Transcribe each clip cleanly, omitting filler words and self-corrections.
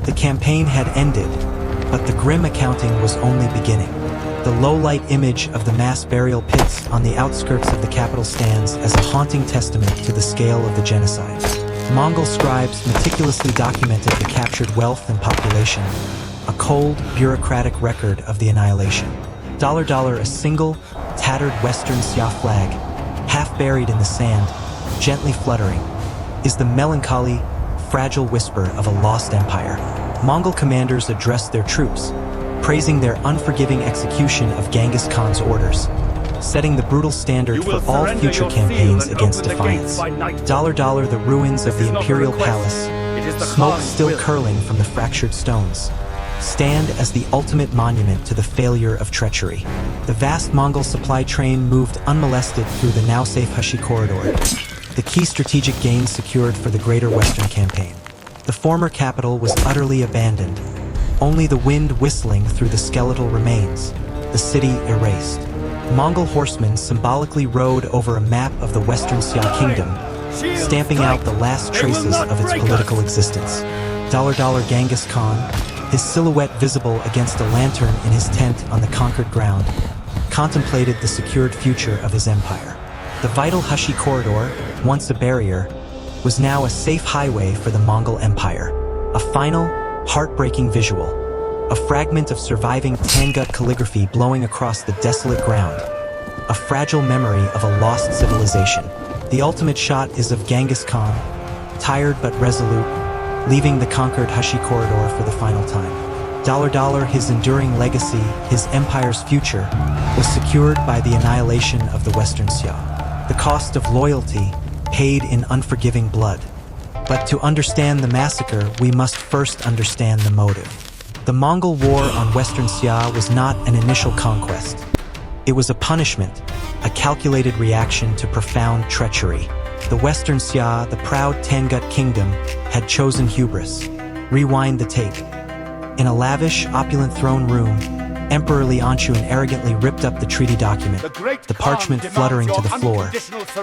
The campaign had ended, but the grim accounting was only beginning. The low-light image of the mass burial pits on the outskirts of the capital stands as a haunting testament to the scale of the genocide. Mongol scribes meticulously documented the captured wealth and population, a cold, bureaucratic record of the annihilation. A single, tattered Western Xia flag, half buried in the sand, gently fluttering, is the melancholy, fragile whisper of a lost empire. Mongol commanders addressed their troops, praising their unforgiving execution of Genghis Khan's orders, setting the brutal standard for all future campaigns against defiance. The ruins of the imperial palace, smoke still curling from the fractured stones, stand as the ultimate monument to the failure of treachery. The vast Mongol supply train moved unmolested through the now safe Hashi corridor, the key strategic gains secured for the greater Western campaign. The former capital was utterly abandoned, only the wind whistling through the skeletal remains, the city erased. Mongol horsemen symbolically rode over a map of the Western Xia kingdom, stamping out the last traces of its political existence. Genghis Khan, his silhouette visible against a lantern in his tent on the conquered ground, contemplated the secured future of his empire. The vital Hashi corridor, once a barrier, was now a safe highway for the Mongol Empire. A final, heartbreaking visual, a fragment of surviving Tangut calligraphy blowing across the desolate ground, a fragile memory of a lost civilization. The ultimate shot is of Genghis Khan, tired but resolute, leaving the conquered Hashi corridor for the final time. His enduring legacy, his empire's future, was secured by the annihilation of the Western Xia. The cost of loyalty, paid in unforgiving blood. But to understand the massacre, we must first understand the motive. The Mongol war on Western Xia was not an initial conquest. It was a punishment, a calculated reaction to profound treachery. The Western Xia, the proud Tangut kingdom, had chosen hubris. Rewind the tape. In a lavish, opulent throne room, Emperor Lianshu arrogantly ripped up the treaty document, the parchment fluttering to the floor,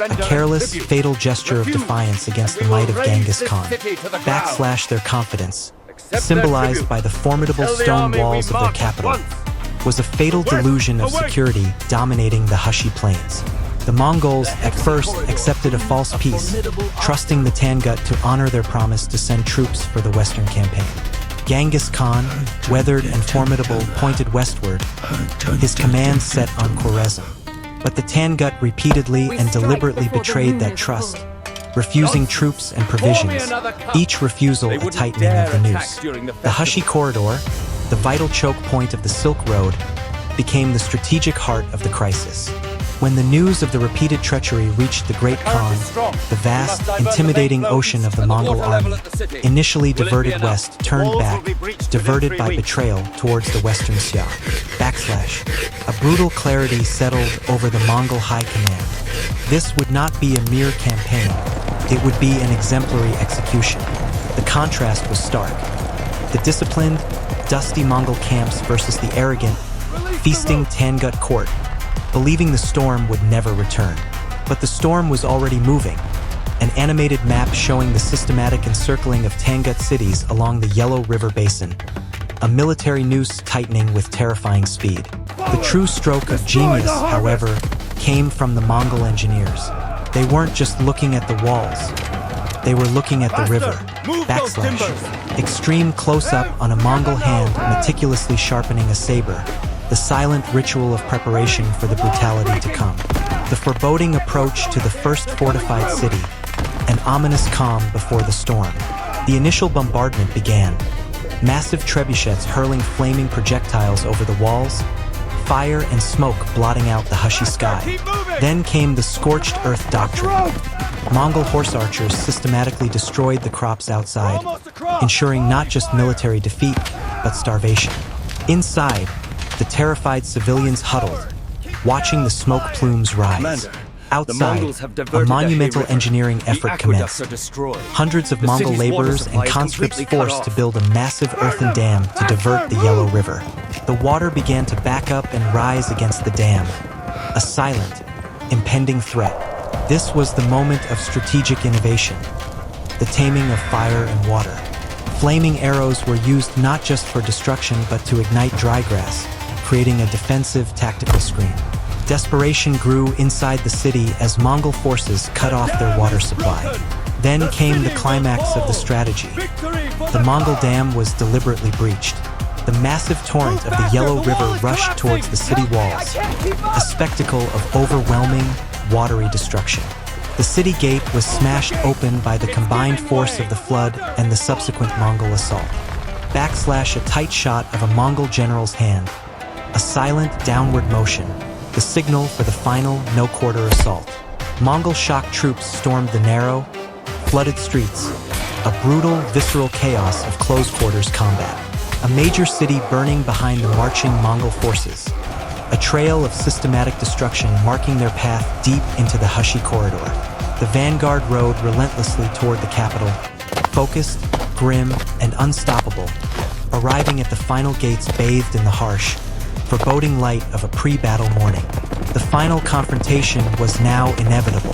a careless, fatal gesture of defiance against the might of Genghis Khan. Backslash their confidence, symbolized by the formidable stone walls of their capital, was a fatal delusion of security dominating the Hashi plains. The Mongols at first accepted a false peace, trusting the Tangut to honor their promise to send troops for the Western campaign. Genghis Khan, weathered and formidable, pointed westward, his command set on Khwarezm. But the Tangut repeatedly and deliberately betrayed that trust, refusing troops and provisions, each refusal a tightening of the noose. The Hashi corridor, the vital choke point of the Silk Road, became the strategic heart of the crisis. When the news of the repeated treachery reached the Great Khan, the vast, intimidating ocean of the Mongol army, initially diverted west, turned back, diverted by betrayal towards the Western Xia. Backslash. A brutal clarity settled over the Mongol high command. This would not be a mere campaign. It would be an exemplary execution. The contrast was stark. The disciplined, dusty Mongol camps versus the arrogant, feasting Tangut court, believing the storm would never return. But the storm was already moving, an animated map showing the systematic encircling of Tangut cities along the Yellow River Basin, a military noose tightening with terrifying speed. The true stroke of genius, however, came from the Mongol engineers. They weren't just looking at the walls, they were looking at the river. Backslash. Extreme close-up on a Mongol hand meticulously sharpening a saber, the silent ritual of preparation for the brutality to come. The foreboding approach to the first fortified city, an ominous calm before the storm. The initial bombardment began, massive trebuchets hurling flaming projectiles over the walls, fire and smoke blotting out the Hashi sky. Then came the scorched earth doctrine. Mongol horse archers systematically destroyed the crops outside, ensuring not just military defeat, but starvation. Inside, the terrified civilians huddled, watching the smoke plumes rise. Outside, a monumental engineering effort commenced. Hundreds of Mongol laborers and conscripts forced to build a massive earthen dam to divert the Yellow River. The water began to back up and rise against the dam, a silent, impending threat. This was the moment of strategic innovation. the taming of fire and water. Flaming arrows were used not just for destruction but to ignite dry grass, creating a defensive tactical screen. Desperation grew inside the city as Mongol forces cut off their water supply. Then came the climax of the strategy. The Mongol dam was deliberately breached. The massive torrent of the Yellow River rushed towards the city walls, a spectacle of overwhelming, watery destruction. The city gate was smashed open by the combined force of the flood and the subsequent Mongol assault. A tight shot of a Mongol general's hand. A silent downward motion, the signal for the final no-quarter assault. Mongol shock troops stormed the narrow, flooded streets, a brutal, visceral chaos of close-quarters combat. A major city burning behind the marching Mongol forces. A trail of systematic destruction marking their path deep into the hushy corridor. The vanguard rode relentlessly toward the capital, focused, grim, and unstoppable, arriving at the final gates bathed in the harsh, foreboding light of a pre-battle morning. The final confrontation was now inevitable.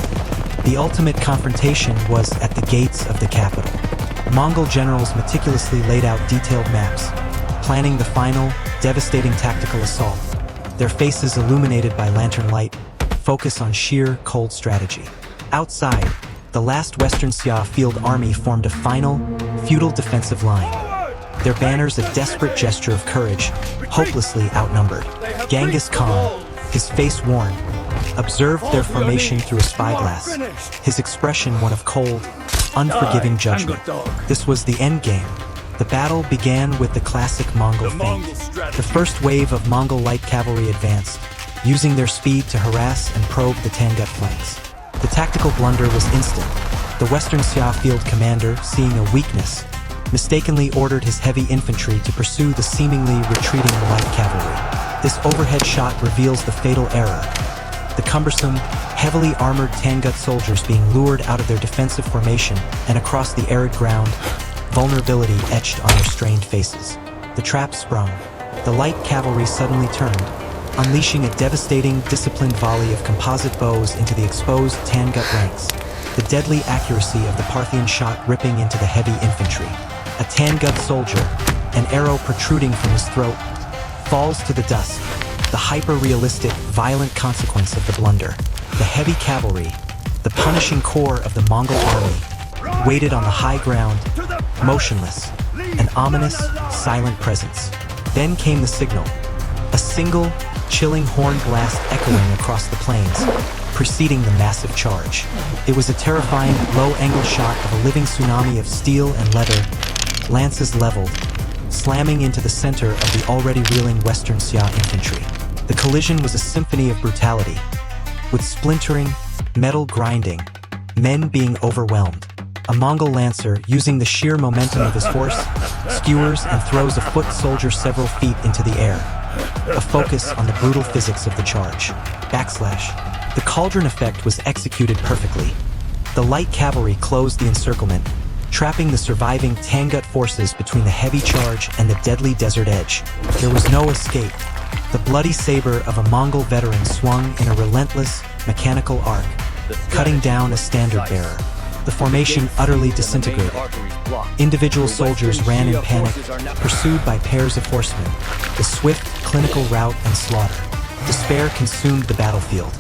The ultimate confrontation was at the gates of the capital. Mongol generals meticulously laid out detailed maps, planning the final, devastating tactical assault, their faces illuminated by lantern light, focus on sheer, cold strategy. Outside, the last Western Xia field army formed a final, futile defensive line, their banners a desperate gesture of courage, hopelessly outnumbered. Genghis Khan, his face worn, observed their formation through a spyglass, his expression one of cold, unforgiving judgment. This was the endgame. The battle began with the classic Mongol feint. The first wave of Mongol light cavalry advanced, using their speed to harass and probe the Tangut flanks. The tactical blunder was instant. The Western Xia field commander, seeing a weakness, mistakenly ordered his heavy infantry to pursue the seemingly retreating light cavalry. This overhead shot reveals the fatal error. The cumbersome, heavily armored Tangut soldiers being lured out of their defensive formation and across the arid ground, vulnerability etched on their strained faces. The trap sprung. The light cavalry suddenly turned, unleashing a devastating, disciplined volley of composite bows into the exposed Tangut ranks. The deadly accuracy of the Parthian shot ripping into the heavy infantry. A Tangut soldier, an arrow protruding from his throat, falls to the dust, the hyper-realistic, violent consequence of the blunder. The heavy cavalry, the punishing core of the Mongol army, waited on the high ground, motionless, an ominous, silent presence. Then came the signal, a single, chilling horn blast echoing across the plains, preceding the massive charge. It was a terrifying, low-angle shot of a living tsunami of steel and leather, lances leveled, slamming into the center of the already reeling Western Xia infantry. The collision was a symphony of brutality, with splintering, metal grinding, men being overwhelmed. A Mongol lancer, using the sheer momentum of his horse, skewers and throws a foot soldier several feet into the air. A focus on the brutal physics of the charge. The cauldron effect was executed perfectly. The light cavalry closed the encirclement, trapping the surviving Tangut forces between the heavy charge and the deadly desert edge. There was no escape. The bloody saber of a Mongol veteran swung in a relentless, mechanical arc, cutting down a standard bearer. The formation utterly disintegrated. Individual soldiers ran in panic, pursued by pairs of horsemen, the swift, clinical rout and slaughter. Despair consumed the battlefield.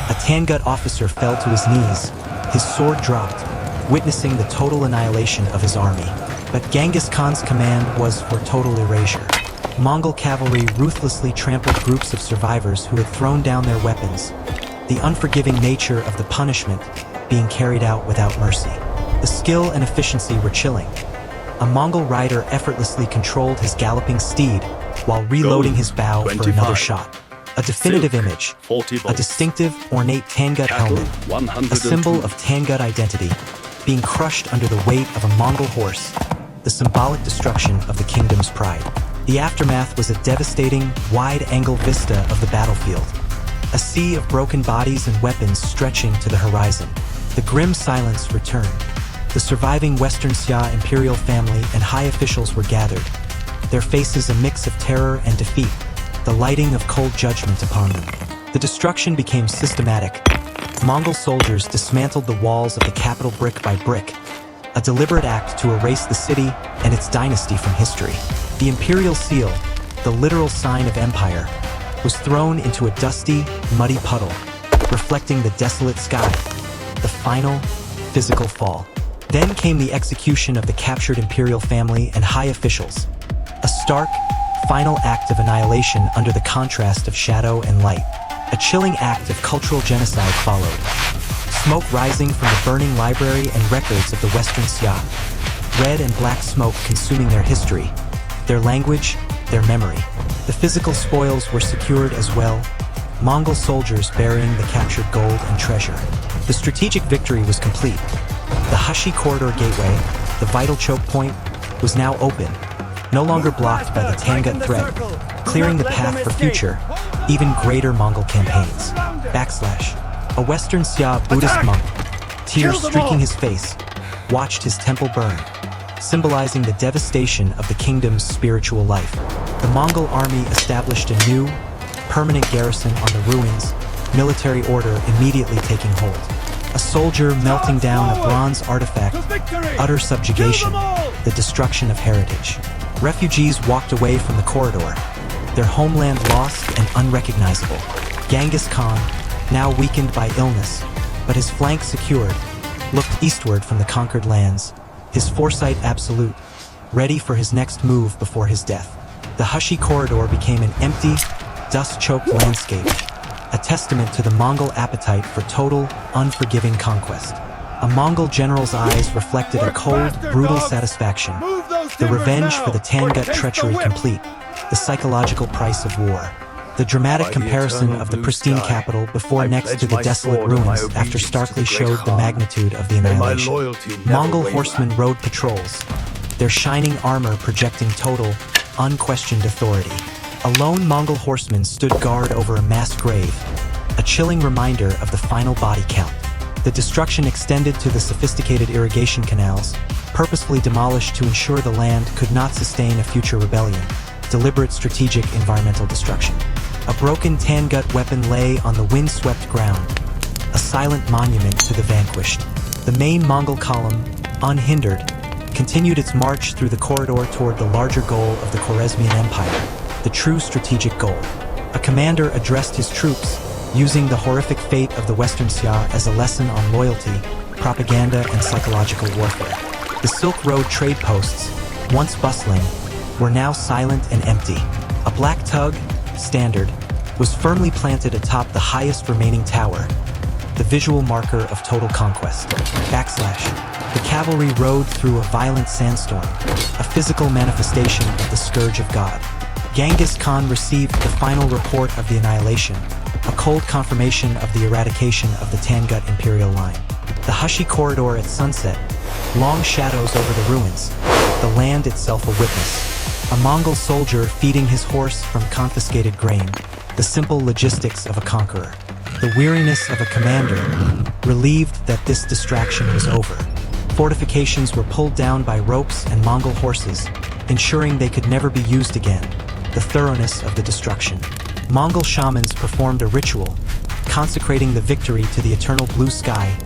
A Tangut officer fell to his knees, his sword dropped, witnessing the total annihilation of his army. But Genghis Khan's command was for total erasure. Mongol cavalry ruthlessly trampled groups of survivors who had thrown down their weapons, the unforgiving nature of the punishment being carried out without mercy. The skill and efficiency were chilling. A Mongol rider effortlessly controlled his galloping steed while reloading his bow for another shot. A definitive image, a distinctive, ornate Tangut helmet, a symbol of Tangut identity, being crushed under the weight of a Mongol horse, the symbolic destruction of the kingdom's pride. The aftermath was a devastating, wide-angle vista of the battlefield. A sea of broken bodies and weapons stretching to the horizon. The grim silence returned. The surviving Western Xia imperial family and high officials were gathered, their faces a mix of terror and defeat, the lighting of cold judgment upon them. The destruction became systematic. Mongol soldiers dismantled the walls of the capital brick by brick, a deliberate act to erase the city and its dynasty from history. The imperial seal, the literal sign of empire, was thrown into a dusty, muddy puddle, reflecting the desolate sky, the final, physical fall. Then came the execution of the captured imperial family and high officials, a stark, final act of annihilation under the contrast of shadow and light. A chilling act of cultural genocide followed, smoke rising from the burning library and records of the Western Xia, red and black smoke consuming their history, their language, their memory. The physical spoils were secured as well, Mongol soldiers burying the captured gold and treasure. The strategic victory was complete. The Hashi Corridor Gateway, the vital choke point, was now open, no longer blocked by the Tangut threat, clearing the path for future, even greater Mongol campaigns. A Western Xia Buddhist monk, tears streaking his face, watched his temple burn, symbolizing the devastation of the kingdom's spiritual life. The Mongol army established a new, permanent garrison on the ruins, military order immediately taking hold. A soldier melting down a bronze artifact, utter subjugation, the destruction of heritage. Refugees walked away from the corridor, their homeland lost and unrecognizable. Genghis Khan, now weakened by illness, but his flank secured, looked eastward from the conquered lands, his foresight absolute, ready for his next move before his death. The Hashi Corridor became an empty, dust-choked landscape, a testament to the Mongol appetite for total, unforgiving conquest. A Mongol general's eyes reflected a cold, brutal satisfaction, the revenge for the Tangut treachery complete, the psychological price of war. The dramatic comparison of the pristine capital before next to the desolate ruins after starkly showed the magnitude of the annihilation. Mongol horsemen rode patrols, their shining armor projecting total, unquestioned authority. A lone Mongol horseman stood guard over a mass grave, a chilling reminder of the final body count. The destruction extended to the sophisticated irrigation canals, purposefully demolished to ensure the land could not sustain a future rebellion. Deliberate strategic environmental destruction. A broken Tangut weapon lay on the wind-swept ground, a silent monument to the vanquished. The main Mongol column, unhindered, continued its march through the corridor toward the larger goal of the Khwarezmian Empire, the true strategic goal. A commander addressed his troops, using the horrific fate of the Western Xia as a lesson on loyalty, propaganda, and psychological warfare. The Silk Road trade posts, once bustling, were now silent and empty. A black tug, standard, was firmly planted atop the highest remaining tower, the visual marker of total conquest. The cavalry rode through a violent sandstorm, a physical manifestation of the scourge of God. Genghis Khan received the final report of the annihilation, a cold confirmation of the eradication of the Tangut imperial line. The Hashi Corridor at sunset, long shadows over the ruins, the land itself a witness. A Mongol soldier feeding his horse from confiscated grain, the simple logistics of a conqueror. The weariness of a commander, relieved that this distraction was over. Fortifications were pulled down by ropes and Mongol horses, ensuring they could never be used again. The thoroughness of the destruction. Mongol shamans performed a ritual, consecrating the victory to the eternal blue sky,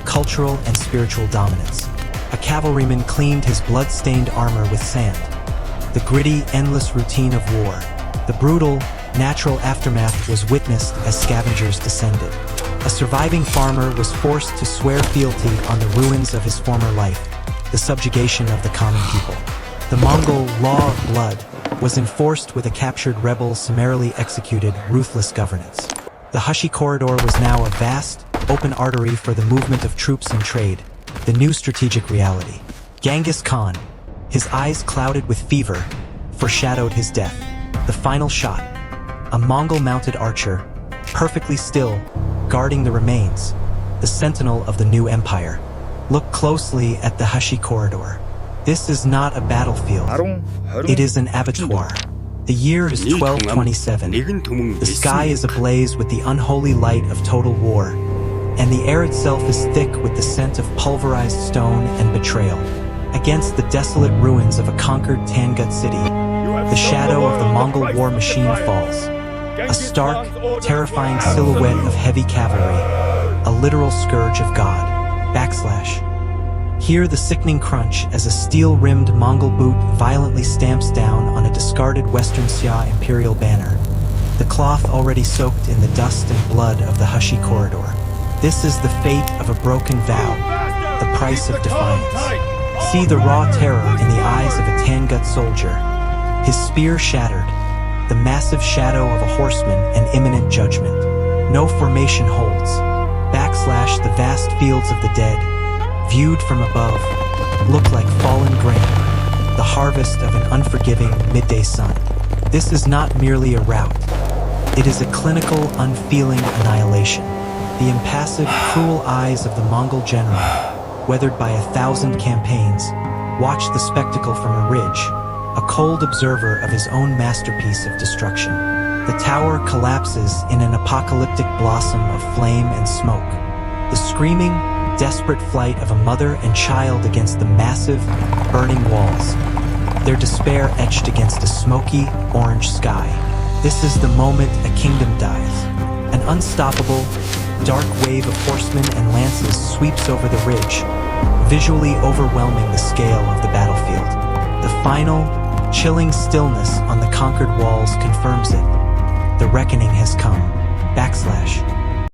cultural and spiritual dominance. A cavalryman cleaned his blood-stained armor with sand. The gritty, endless routine of war. The brutal, natural aftermath was witnessed as scavengers descended. A surviving farmer was forced to swear fealty on the ruins of his former life, the subjugation of the common people. The Mongol law of blood was enforced with a captured rebel summarily executed ruthless governance. The Hashi Corridor was now a vast, open artery for the movement of troops and trade, the new strategic reality. Genghis Khan, his eyes clouded with fever, foreshadowed his death. The final shot. A Mongol-mounted archer, perfectly still, guarding the remains, the sentinel of the new empire. Look closely at the Hashi Corridor. This is not a battlefield. It is an abattoir. The year is 1227. The sky is ablaze with the unholy light of total war, and the air itself is thick with the scent of pulverized stone and betrayal. Against the desolate ruins of a conquered Tangut city, the shadow of the Mongol war machine falls. A stark, terrifying silhouette of heavy cavalry, a literal scourge of God. Hear the sickening crunch as a steel-rimmed Mongol boot violently stamps down on a discarded Western Xia imperial banner, the cloth already soaked in the dust and blood of the hushy corridor. This is the fate of a broken vow, the price of defiance. See the raw terror in the eyes of a Tangut soldier, his spear shattered, the massive shadow of a horseman and imminent judgment. No formation holds. Backslash the vast fields of the dead, viewed from above, look like fallen grain, the harvest of an unforgiving midday sun. This is not merely a rout. It is a clinical, unfeeling annihilation. The impassive, cruel eyes of the Mongol general, weathered by 1,000 campaigns, watch the spectacle from a ridge, a cold observer of his own masterpiece of destruction. The tower collapses in an apocalyptic blossom of flame and smoke. The screaming, desperate flight of a mother and child against the massive, burning walls, their despair etched against a smoky, orange sky. This is the moment a kingdom dies. An unstoppable, dark wave of horsemen and lances sweeps over the ridge, visually overwhelming the scale of the battlefield. The final, chilling stillness on the conquered walls confirms it. The reckoning has come. Backslash.